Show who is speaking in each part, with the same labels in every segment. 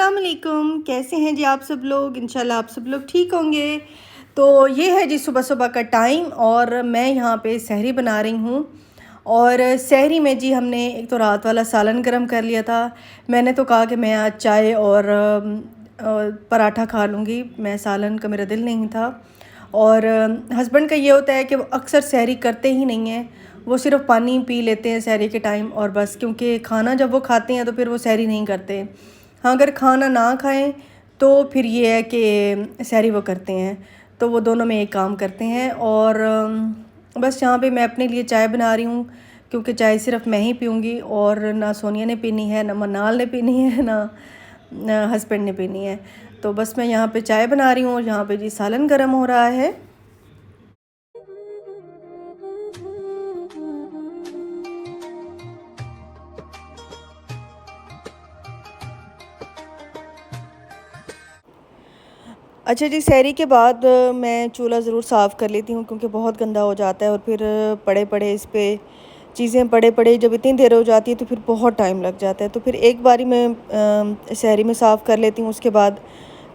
Speaker 1: अस्सलाम वालेकुम। कैसे हैं जी आप सब लोग? इंशाल्लाह आप सब लोग ठीक होंगे। तो ये है जी सुबह सुबह का टाइम और मैं यहाँ पे सहरी बना रही हूँ। और सहरी में जी हमने एक तो रात वाला सालन गरम कर लिया था। मैंने तो कहा कि मैं आज चाय और पराठा खा लूँगी, मैं सालन का मेरा दिल नहीं था। और हस्बैंड का ये होता है कि वो अक्सर सहरी करते ही नहीं हैं, वो सिर्फ़ पानी पी लेते हैं सहरी के टाइम और बस, क्योंकि खाना जब वो खाते हैं तो फिर वो सहरी नहीं करते। हाँ, अगर खाना ना खाएं तो फिर ये है कि सहरी वो करते हैं, तो वो दोनों में एक काम करते हैं। और बस यहाँ पे मैं अपने लिए चाय बना रही हूँ, क्योंकि चाय सिर्फ़ मैं ही पीऊँगी और ना सोनिया ने पीनी है, ना मनाल ने पीनी है, ना हस्बैंड ने पीनी है। तो बस मैं यहाँ पे चाय बना रही हूँ और यहाँ पे जी सालन गर्म हो रहा है। अच्छा जी, सहरी के बाद मैं चूल्हा ज़रूर साफ़ कर लेती हूँ, क्योंकि बहुत गंदा हो जाता है और फिर पड़े पड़े इस पे चीज़ें पड़े पड़े जब इतनी देर हो जाती है तो फिर बहुत टाइम लग जाता है। तो फिर एक बारी मैं सहरी में साफ़ कर लेती हूँ, उसके बाद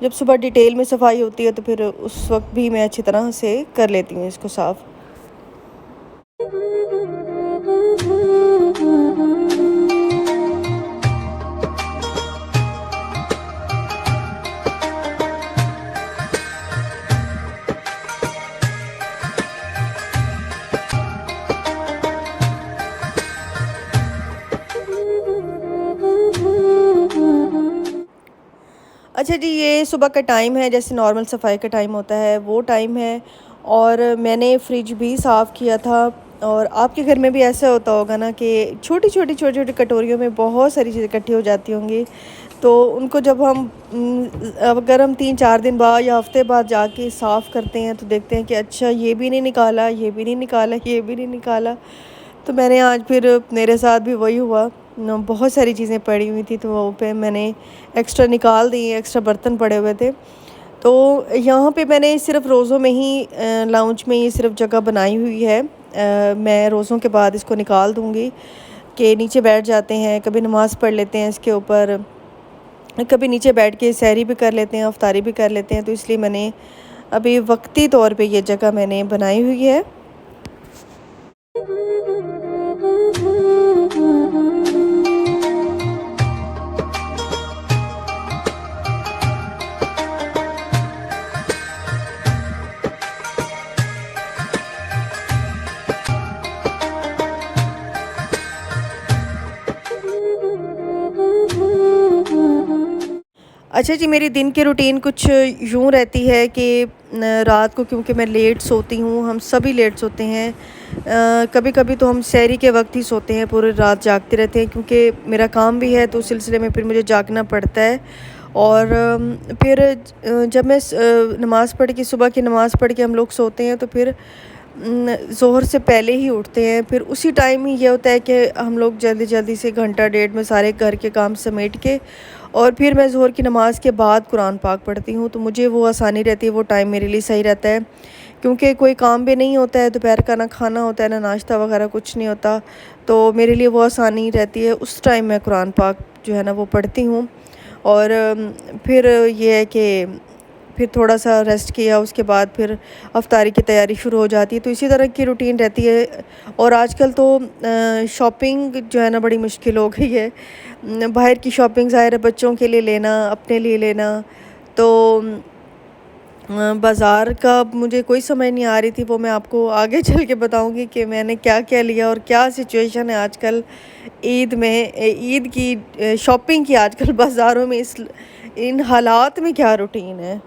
Speaker 1: जब सुबह डिटेल में सफाई होती है तो फिर उस वक्त भी मैं अच्छी तरह से कर लेती हूँ इसको साफ़। अच्छा जी, ये सुबह का टाइम है, जैसे नॉर्मल सफाई का टाइम होता है वो टाइम है। और मैंने फ्रिज भी साफ़ किया था। और आपके घर में भी ऐसा होता होगा ना कि छोटी छोटी कटोरियों में बहुत सारी चीज़ें इकट्ठी हो जाती होंगी। तो उनको जब हम अगर हम 3-4 दिन बाद या हफ्ते बाद जाके साफ़ करते हैं तो देखते हैं कि अच्छा ये भी नहीं निकाला, ये भी नहीं निकाला, ये भी नहीं निकाला। तो मैंने आज फिर मेरे साथ भी वही हुआ, बहुत सारी चीज़ें पड़ी हुई थी तो वो पे मैंने एक्स्ट्रा निकाल दी, एक्स्ट्रा बर्तन पड़े हुए थे। तो यहाँ पे मैंने सिर्फ़ रोज़ों में ही लाउंज में ही सिर्फ़ जगह बनाई हुई है। मैं रोज़ों के बाद इसको निकाल दूँगी कि नीचे बैठ जाते हैं, कभी नमाज़ पढ़ लेते हैं इसके ऊपर, कभी नीचे बैठ के सहरी भी कर लेते हैं, इफ्तारी भी कर लेते हैं। तो इसलिए मैंने अभी वक्ती तौर पे ये जगह मैंने बनाई हुई है। अच्छा जी, मेरी दिन की रूटीन कुछ यूँ रहती है कि रात को, क्योंकि मैं लेट सोती हूँ, हम सभी लेट सोते हैं। कभी कभी तो हम सहरी के वक्त ही सोते हैं, पूरी रात जागते रहते हैं, क्योंकि मेरा काम भी है तो उस सिलसिले में फिर मुझे जागना पड़ता है। और फिर जब मैं नमाज़ पढ़ के, सुबह की नमाज़ पढ़ के हम लोग सोते हैं तो फिर ज़ोहर से पहले ही उठते हैं। फिर उसी टाइम ही ये होता है कि हम लोग जल्दी जल्दी से घंटा डेढ़ में सारे घर के काम समेट के, और फिर मैं ज़ोहर की नमाज़ के बाद कुरान पाक पढ़ती हूँ। तो मुझे वो आसानी रहती है, वो टाइम मेरे लिए सही रहता है, क्योंकि कोई काम भी नहीं होता है, दोपहर का ना खाना होता है, ना नाश्ता वगैरह कुछ नहीं होता। तो मेरे लिए वो आसानी रहती है, उस टाइम मैं कुरान पाक जो है ना वो पढ़ती हूँ। और फिर ये है कि फिर थोड़ा सा रेस्ट किया, उसके बाद फिर इफ्तारी की तैयारी शुरू हो जाती है। तो इसी तरह की रूटीन रहती है। और आजकल तो शॉपिंग जो है ना बड़ी मुश्किल हो गई है। बाहर की शॉपिंग ज़ाहिर है, बच्चों के लिए लेना, अपने लिए लेना। तो बाज़ार का मुझे कोई समझ नहीं आ रही थी, वो मैं आपको आगे चल के बताऊंगी कि मैंने क्या क्या लिया और क्या सिचुएशन है आजकल ईद में, ईद की शॉपिंग की आजकल बाज़ारों में, इस इन हालात में क्या रूटीन है।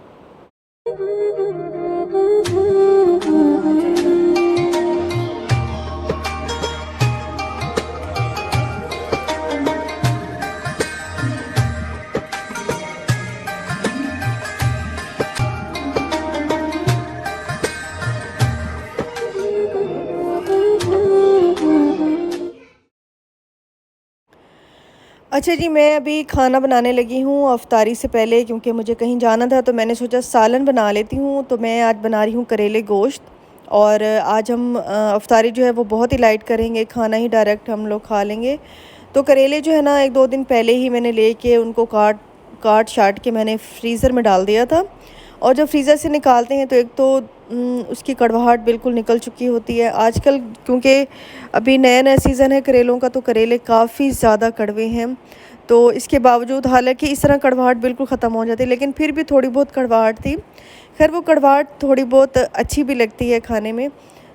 Speaker 1: अच्छा जी, मैं अभी खाना बनाने लगी हूँ इफ्तारी से पहले, क्योंकि मुझे कहीं जाना था तो मैंने सोचा सालन बना लेती हूँ। तो मैं आज बना रही हूँ करेले गोश्त। और आज हम इफ्तारी जो है वो बहुत ही लाइट करेंगे, खाना ही डायरेक्ट हम लोग खा लेंगे। तो करेले जो है ना 1-2 दिन पहले ही मैंने लेके उनको काट काट शाट के मैंने फ्रीज़र में डाल दिया था। और जब फ्रीज़र से निकालते हैं तो एक तो उसकी कड़वाहट बिल्कुल निकल चुकी होती है। आजकल क्योंकि अभी नया-नया सीज़न है करेलों का, तो करेले काफ़ी ज़्यादा कड़वे हैं। तो इसके बावजूद हालाँकि इस तरह कड़वाहट बिल्कुल ख़त्म हो जाती है, लेकिन फिर भी थोड़ी बहुत कड़वाहट थी। ख़ैर वो कड़वाहट थोड़ी बहुत अच्छी भी लगती है खाने में,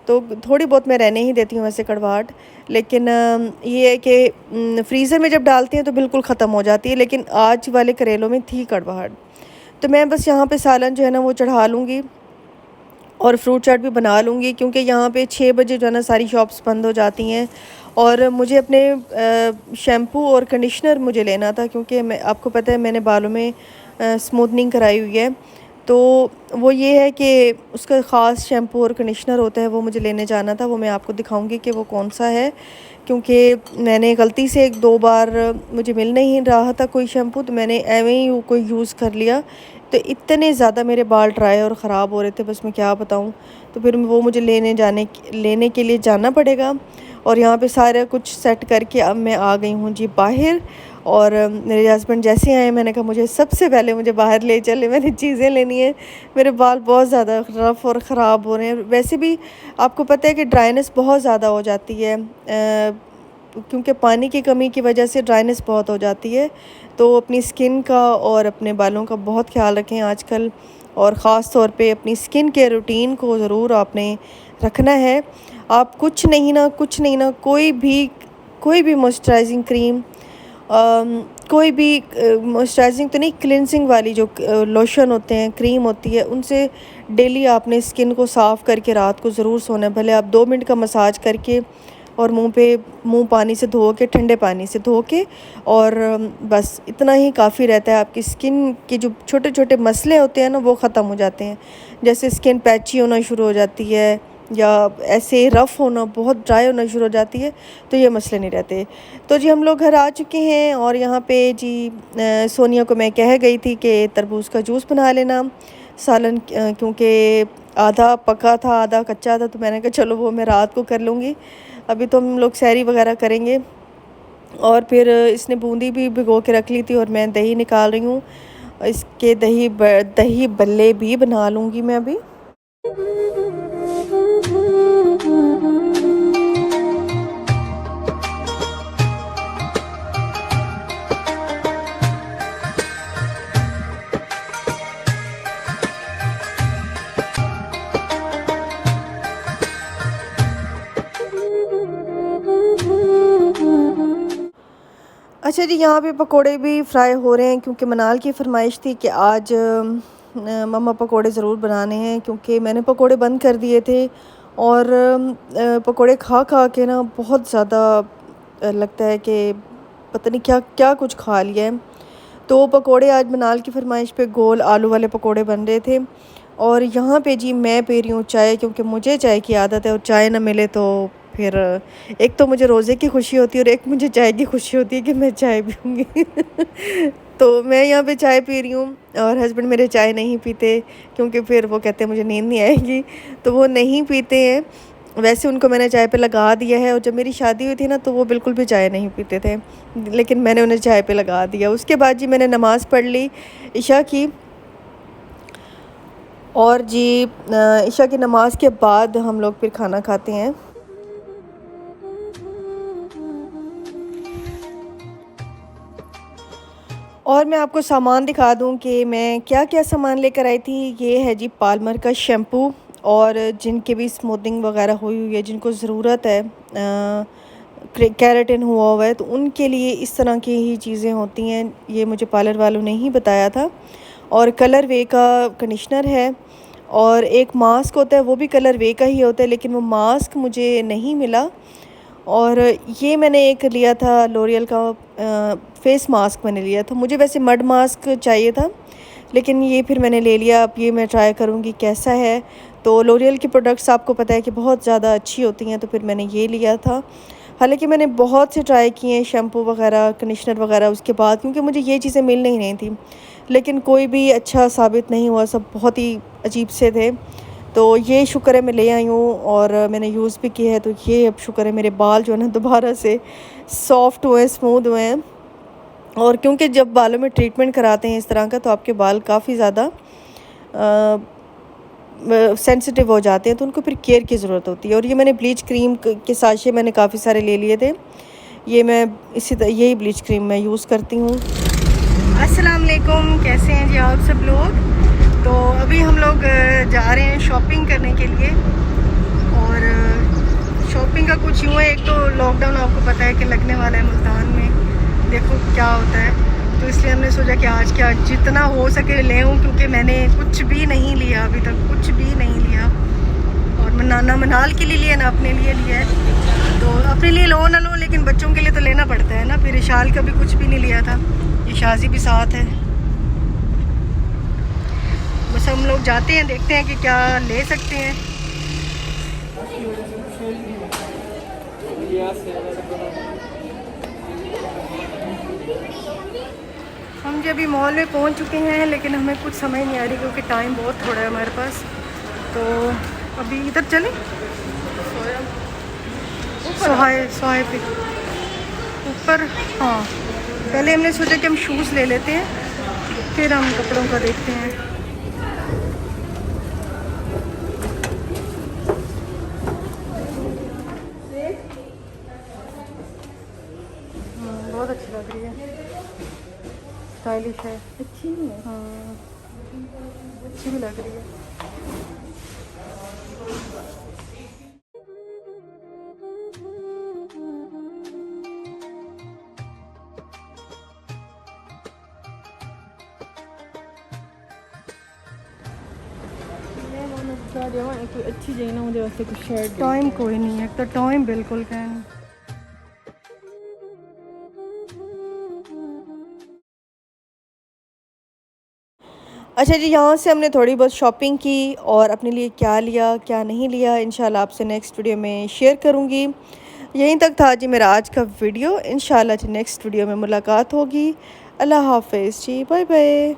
Speaker 1: तो थोड़ी बहुत मैं रहने ही देती हूँ वैसे कड़वाहट। लेकिन ये है कि फ्रीज़र में जब डालती हैं तो बिल्कुल ख़त्म हो जाती है, लेकिन आज वाले करेलों में थी कड़वाहट। तो मैं बस यहाँ पे सालन जो है ना वो चढ़ा लूँगी और फ्रूट चाट भी बना लूँगी, क्योंकि यहाँ पे 6 बजे जो है ना सारी शॉप्स बंद हो जाती हैं। और मुझे अपने शैम्पू और कंडीशनर मुझे लेना था, क्योंकि मैं आपको पता है मैंने बालों में स्मूथनिंग कराई हुई है। तो वो ये है कि उसका ख़ास शैम्पू और कंडीशनर होता है, वो मुझे लेने जाना था। वो मैं आपको दिखाऊंगी कि वो कौन सा है, क्योंकि मैंने गलती से 1-2 बार मुझे मिल नहीं रहा था कोई शैम्पू, तो मैंने एवें ही वो कोई यूज़ कर लिया। तो इतने ज़्यादा मेरे बाल ड्राई और ख़राब हो रहे थे, बस मैं क्या बताऊँ। तो फिर वो मुझे लेने के लिए जाना पड़ेगा। और यहाँ पे सारा कुछ सेट करके अब मैं आ गई हूँ जी बाहर। और मेरे हस्बैंड जैसे आए, मैंने कहा मुझे सबसे पहले मुझे बाहर ले चले, मैंने चीज़ें लेनी है। मेरे बाल बहुत ज़्यादा रफ़ और ख़राब हो रहे हैं। वैसे भी आपको पता है कि ड्राइनेस बहुत ज़्यादा हो जाती है, क्योंकि पानी की कमी की वजह से ड्राइनेस बहुत हो जाती है। तो अपनी स्किन का और अपने बालों का बहुत ख्याल रखें आजकल, और ख़ास तौर पे अपनी स्किन केयर रूटीन को ज़रूर आपने रखना है। आप कुछ नहीं ना कोई भी मॉइस्चराइजिंग क्रीम, कोई भी मॉइस्चराइजिंग तो नहीं, क्लिनजिंग वाली जो लोशन होते हैं, क्रीम होती है, उनसे डेली आपने स्किन को साफ़ करके रात को ज़रूर सोना है। भले आप 2 मिनट का मसाज करके और मुंह पानी से धो के, ठंडे पानी से धो के, और बस इतना ही काफ़ी रहता है। आपकी स्किन के जो छोटे छोटे मसले होते हैं ना वो ख़त्म हो जाते हैं। जैसे स्किन पैची होना शुरू हो जाती है, या ऐसे रफ़ होना, बहुत ड्राई होना शुरू हो जाती है, तो ये मसले नहीं रहते। तो जी हम लोग घर आ चुके हैं, और यहाँ पे जी सोनिया को मैं कह गई थी कि तरबूज का जूस बना लेना, सालन क्योंकि आधा पका था आधा कच्चा था, तो मैंने कहा चलो वो मैं रात को कर लूँगी। अभी तो हम लोग सैरी वगैरह करेंगे। और फिर इसने बूंदी भी भिगो के रख ली थी, और मैं दही निकाल रही हूँ। इसके दही बल्ले भी बना लूँगी मैं अभी। अच्छा जी, यहाँ पे पकोड़े भी फ्राई हो रहे हैं, क्योंकि मनाल की फरमाइश थी कि आज मम्मा पकोड़े ज़रूर बनाने हैं, क्योंकि मैंने पकोड़े बंद कर दिए थे। और पकोड़े खा खा के ना बहुत ज़्यादा लगता है कि पता नहीं क्या क्या कुछ खा लिया है। तो पकोड़े आज मनाल की फरमाइश पे गोल आलू वाले पकोड़े बन रहे थे। और यहाँ पे जी मैं पी रही हूँ चाय, क्योंकि मुझे चाय की आदत है, और चाय ना मिले तो फिर एक तो मुझे रोज़े की खुशी होती है, और एक मुझे चाय की खुशी होती है कि मैं चाय पीऊँगी। तो मैं यहाँ पे चाय पी रही हूँ, और हस्बैंड मेरे चाय नहीं पीते, क्योंकि फिर वो कहते हैं मुझे नींद नहीं आएगी, तो वो नहीं पीते हैं। वैसे उनको मैंने चाय पे लगा दिया है, और जब मेरी शादी हुई थी ना तो वो बिल्कुल भी चाय नहीं पीते थे, लेकिन मैंने उन्हें चाय पे लगा दिया। उसके बाद जी मैंने नमाज़ पढ़ ली इशा की, और जी इशा की नमाज़ के बाद हम लोग फिर खाना खाते हैं। और मैं आपको सामान दिखा दूं कि मैं क्या क्या सामान लेकर आई थी। ये है जी पाल्मर का शैम्पू, और जिनके भी स्मूथनिंग वगैरह हुई हुई है, जिनको ज़रूरत है केराटिन हुआ है, तो उनके लिए इस तरह की ही चीज़ें होती हैं। ये मुझे पार्लर वालों ने ही बताया था। और कलर वे का कंडीशनर है, और एक मास्क होता है, वो भी कलर वे का ही होता है, लेकिन वो मास्क मुझे नहीं मिला। और ये मैंने एक लिया था लोरियल का फेस मास्क मैंने लिया था। मुझे वैसे मड मास्क चाहिए था, लेकिन ये फिर मैंने ले लिया। अब ये मैं ट्राई करूँगी कैसा है। तो लोरियल की प्रोडक्ट्स आपको पता है कि बहुत ज़्यादा अच्छी होती हैं, तो फिर मैंने ये लिया था। हालांकि मैंने बहुत से ट्राई किए हैं शैम्पू वगैरह, कंडीशनर वगैरह उसके बाद, क्योंकि मुझे ये चीज़ें मिल नहीं थी, लेकिन कोई भी अच्छा साबित नहीं हुआ, सब बहुत ही अजीब से थे। तो ये शुक्र है मैं ले आई हूँ, और मैंने यूज़ भी किया है, तो ये अब शुक्र है मेरे बाल जो है ना दोबारा से सॉफ्ट हुए, स्मूथ हुए हैं। और क्योंकि जब बालों में ट्रीटमेंट कराते हैं इस तरह का तो आपके बाल काफ़ी ज़्यादा सेंसिटिव हो जाते हैं, तो उनको फिर केयर की ज़रूरत होती है। और ये मैंने ब्लीच क्रीम के साशे मैंने काफ़ी सारे ले लिए थे। ये मैं यही ब्लीच क्रीम मैं यूज़ करती हूँ। अस्सलाम वालेकुम, कैसे हैं जी आप सब लोग। तो अभी हम लोग जा रहे हैं शॉपिंग करने के लिए। और शॉपिंग का कुछ यूँ है, एक तो लॉकडाउन आपको पता है कि लगने वाला है मुल्तान में, देखो क्या होता है। तो इसलिए हमने सोचा कि आज क्या जितना हो सके ले आऊँ, क्योंकि मैंने कुछ भी नहीं लिया अभी तक, कुछ भी नहीं लिया। और ना मनाल के लिए लिया ना अपने लिए लिया है। तो अपने लिए लो ना लो, लेकिन बच्चों के लिए तो लेना पड़ता है ना। फिर इशाल का भी कुछ भी नहीं लिया था, इशाजी भी साथ है। बस हम लोग जाते हैं, देखते हैं कि क्या ले सकते हैं। हम जो अभी मॉल में पहुंच चुके हैं, लेकिन हमें कुछ समझ नहीं आ रही क्योंकि टाइम बहुत थोड़ा है हमारे पास। तो अभी इधर चलें, सोहाय पे ऊपर। हाँ, पहले हमने सोचा कि हम शूज़ ले लेते हैं, फिर हम कपड़ों का देखते हैं। बहुत अच्छी लग रही है, स्टाइलिश है, अच्छी नहीं है। हाँ, अच्छी भी लग रही है।
Speaker 2: अच्छी चाहिए ना मुझे, वैसे कुछ शर्ट।
Speaker 1: टाइम कोई नहीं है, तो टाइम बिल्कुल का नहीं। अच्छा जी, यहाँ से हमने थोड़ी बहुत शॉपिंग की और अपने लिए क्या लिया क्या नहीं लिया इंशाल्लाह आपसे नेक्स्ट वीडियो में शेयर करूँगी। यहीं तक था जी मेरा आज का वीडियो। इंशाल्लाह जी नेक्स्ट वीडियो में मुलाकात होगी। अल्लाह हाफ़िज़ जी, बाय बाय।